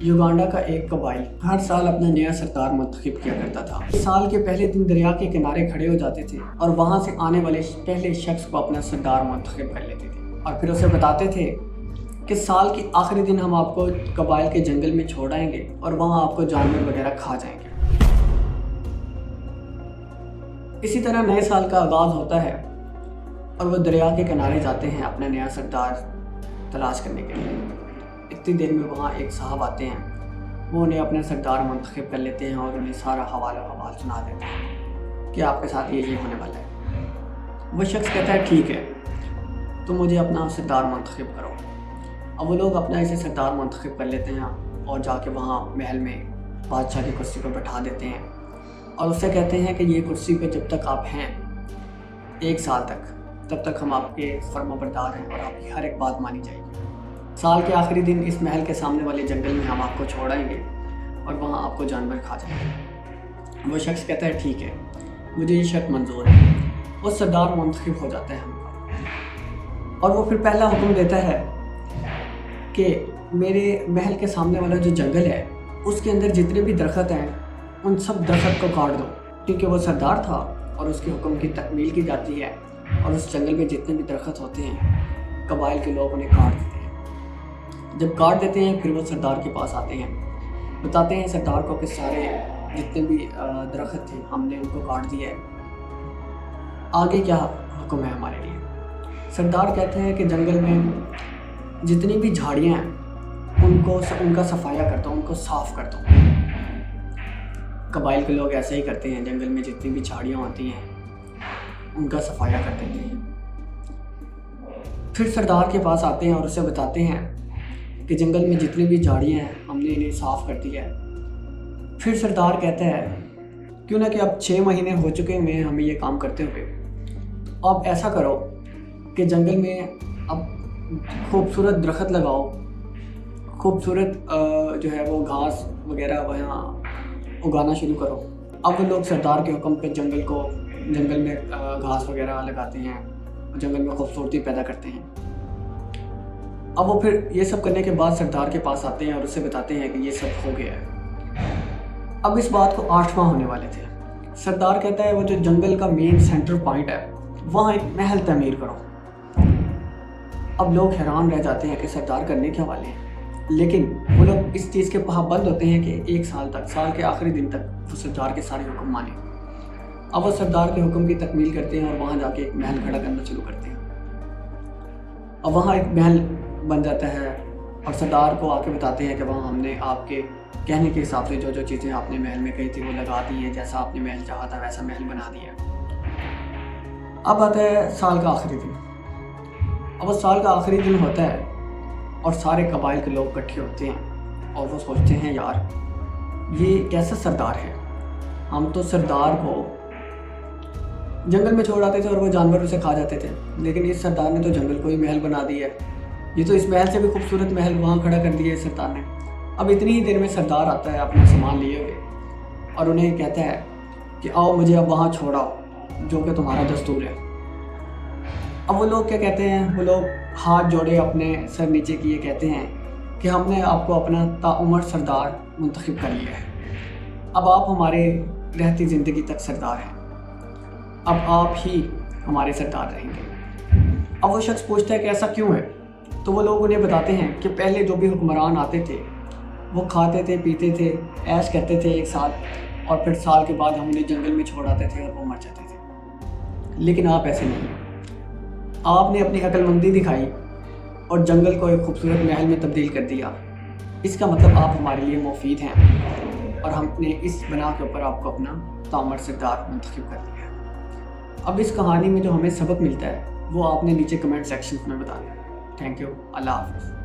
Uganda کا ایک قبائل ہر سال اپنا نیا سردار منتخب کیا کرتا تھا۔ سال کے پہلے دن دریا کے کنارے کھڑے ہو جاتے تھے اور وہاں سے آنے والے پہلے شخص کو اپنا سردار منتخب کر لیتے تھے اور پھر اسے بتاتے تھے کہ سال کے آخری دن ہم آپ کو قبائل کے جنگل میں چھوڑ آئیں گے اور وہاں آپ کو جانور وغیرہ کھا جائیں گے۔ اسی طرح نئے سال کا آغاز ہوتا ہے اور وہ دریا کے کنارے جاتے ہیں اپنا نیا سردار تلاش کرنے کے لیے۔ اتنی دیر میں وہاں ایک صاحب آتے ہیں، وہ انہیں اپنا سردار منتخب کر لیتے ہیں اور انہیں سارا حوال سنا دیتے ہیں کہ آپ کے ساتھ یہ ہونے والا ہے۔ وہ شخص کہتا ہے ٹھیک ہے، تو مجھے اپنا سردار منتخب کرو۔ اب وہ لوگ اپنا اسے سردار منتخب کر لیتے ہیں اور جا کے وہاں محل میں بادشاہ کی کرسی پر بٹھا دیتے ہیں اور اس سے کہتے ہیں کہ یہ کرسی پہ جب تک آپ ہیں 1 سال تک، تب تک ہم آپ کے فرما بردار ہیں اور آپ کی ہر ایک بات مانی جائے گی۔ سال کے آخری دن اس محل کے سامنے والے جنگل میں ہم آپ کو چھوڑائیں گے اور وہاں آپ کو جانور کھا جائیں گے۔ وہ شخص کہتا ہے ٹھیک ہے، مجھے یہ شرط منظور ہے۔ وہ سردار منتخب ہو جاتا ہے ہم کا اور وہ پھر پہلا حکم دیتا ہے کہ میرے محل کے سامنے والا جو جنگل ہے اس کے اندر جتنے بھی درخت ہیں ان سب درخت کو کاٹ دو، کیونکہ وہ سردار تھا اور اس کے حکم کی تکمیل کی جاتی ہے اور اس جنگل میں جتنے بھی درخت ہوتے ہیں قبائل کے لوگ انہیں کاٹ دیتے ہیں۔ جب کاٹ دیتے ہیں پھر وہ سردار کے پاس آتے ہیں، بتاتے ہیں سردار کو کہ سارے جتنے بھی درخت تھے ہم نے ان کو کاٹ دیا ہے، آگے کیا حکم ہے ہمارے لیے۔ سردار کہتے ہیں کہ جنگل میں جتنی بھی جھاڑیاں ہیں ان کا صفایا کرتا ہوں، ان کو صاف کرتا ہوں۔ قبائل کے لوگ ایسے ہی کرتے ہیں، جنگل میں جتنی بھی جھاڑیاں ہوتی ہیں ان کا صفایا کر دیتے ہیں۔ پھر سردار کے پاس آتے ہیں اور اسے بتاتے ہیں کہ جنگل میں جتنی بھی جھاڑیاں ہیں ہم نے انہیں صاف کر دیا ہے۔ پھر سردار کہتا ہے کیوں نہ کہ اب 6 مہینے ہو چکے ہیں ہمیں یہ کام کرتے ہوئے، اب ایسا کرو کہ جنگل میں اب خوبصورت درخت لگاؤ، خوبصورت جو ہے وہ گھاس وغیرہ وہاں اگانا شروع کرو۔ اب وہ لوگ سردار کے حکم پہ جنگل میں گھاس وغیرہ لگاتے ہیں، جنگل میں خوبصورتی پیدا کرتے ہیں۔ اب وہ پھر یہ سب کرنے کے بعد سردار کے پاس آتے ہیں اور اسے بتاتے ہیں کہ یہ سب ہو گیا ہے۔ اب اس بات کو 8واں ہونے والے تھے۔ سردار کہتا ہے وہ جو جنگل کا مین سینٹر پوائنٹ ہے وہاں ایک محل تعمیر کرو۔ اب لوگ حیران رہ جاتے ہیں کہ سردار کرنے کے والے ہیں، لیکن وہ لوگ اس چیز کے پابند ہوتے ہیں کہ 1 سال تک، سال کے آخری دن تک وہ سردار کے سارے حکم مانیں۔ اب وہ سردار کے حکم کی تکمیل کرتے ہیں اور وہاں جا کے ایک محل کھڑا کرنا شروع کرتے ہیں۔ اب وہاں ایک محل بن جاتا ہے اور سردار کو آ کے بتاتے ہیں کہ وہاں ہم نے آپ کے کہنے کے حساب سے جو چیزیں آپ نے محل میں کہی تھی وہ لگا دی ہیں، جیسا آپ نے محل چاہا تھا ویسا محل بنا دیا۔ اب آتا ہے سال کا آخری دن۔ اب وہ سال کا آخری دن ہوتا ہے اور سارے قبائل کے لوگ اکٹھے ہوتے ہیں اور وہ سوچتے ہیں یار یہ کیسا سردار ہے، ہم تو سردار کو جنگل میں چھوڑ آتے تھے اور وہ جانور اسے کھا جاتے تھے، لیکن اس سردار نے تو جنگل کو ہی محل بنا دیا ہے، یہ تو اس محل سے بھی خوبصورت محل وہاں کھڑا کر دیا ہے سردار نے۔ اب اتنی ہی دیر میں سردار آتا ہے اپنا سامان لیے ہوئے اور انہیں کہتا ہے کہ آؤ مجھے اب وہاں چھوڑاؤ جو کہ تمہارا دستور ہے۔ اب وہ لوگ کیا کہتے ہیں، وہ لوگ ہاتھ جوڑے اپنے سر نیچے کیے کہتے ہیں کہ ہم نے آپ کو اپنا تاعمر سردار منتخب کر لیا ہے، اب آپ ہمارے رہتی زندگی تک سردار ہیں، اب آپ ہی ہمارے سردار رہیں گے۔ اب وہ شخص پوچھتا ہے کہ ایسا کیوں ہے، تو وہ لوگ انہیں بتاتے ہیں کہ پہلے جو بھی حکمران آتے تھے وہ کھاتے تھے، پیتے تھے، عیش کرتے تھے 1 سال، اور پھر سال کے بعد ہم انہیں جنگل میں چھوڑ آتے تھے اور وہ مر جاتے تھے، لیکن آپ ایسے نہیں ہیں۔ آپ نے اپنی عقل مندی دکھائی اور جنگل کو ایک خوبصورت محل میں تبدیل کر دیا، اس کا مطلب آپ ہمارے لیے مفید ہیں اور ہم نے اس بنا کے اوپر آپ کو اپنا تاعمر سردار منتخب کر دیا ہے۔ اب اس کہانی میں جو ہمیں سبق ملتا ہے وہ آپ نے نیچے کمنٹ سیکشن میں بتا دیا۔ تھینک یو، اللہ حافظ۔